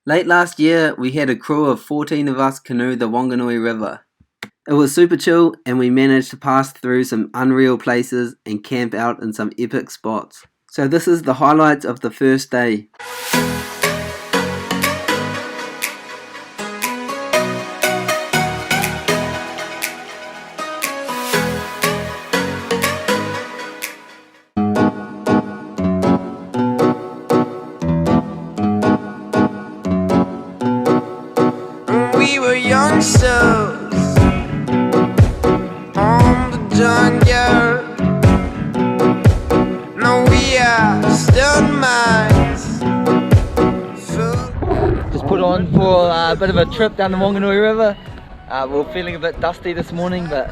Late last year, we had a crew of 14 of us canoe the Wanganui River. It was super chill and we managed to pass through some unreal places and camp out in some epic spots. So this is the highlights of the first day. We were youngsters on the junkyard. No, we are still minds. Just put on for a bit of a trip down the Wanganui River. We were feeling a bit dusty this morning, but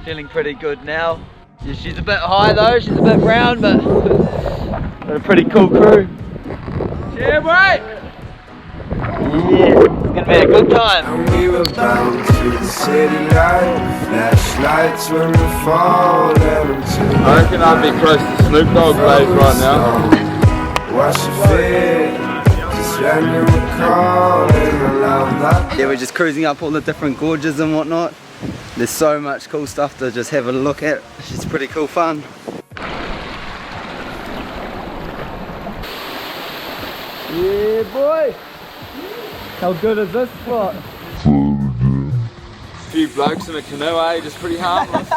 feeling pretty good now. Yeah, she's a bit high though, she's a bit brown, but got a pretty cool crew. Yeah, boy! Yeah, it's gonna be a good time. And we were bound to the city light, flashlights when we fall into. I reckon I'd be close to Snoop Dogg plays right now. Wash your feet, just let me recall in the love. Yeah, we're just cruising up all the different gorges and whatnot. There's so much cool stuff to just have a look at. It's pretty cool fun. Yeah, boy! How good is this spot? A few blokes in a canoe, eh? Just pretty harmless.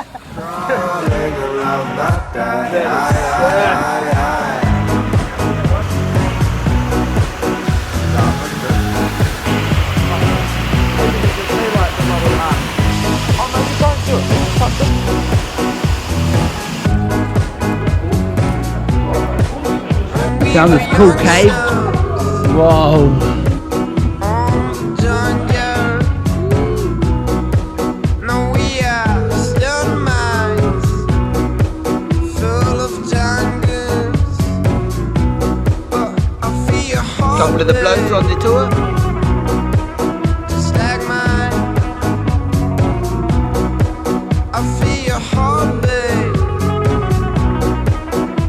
Found this cool cave. Whoa! Couple of the blokes on the tour.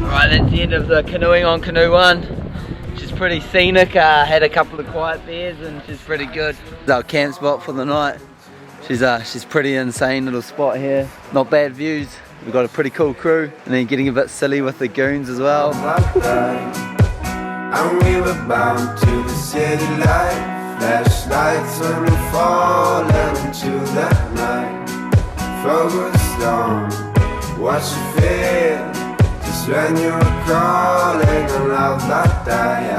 Right, that's the end of the canoeing on Canoe 1. She's pretty scenic, had a couple of quiet beers and she's pretty good. It's our camp spot for the night. She's pretty insane little spot here. Not bad views. We've got a pretty cool crew and then getting a bit silly with the goons as well. And we were bound to the city light, flashlights when we fall into that night. Focused on what you feel, just when you were calling and love that day.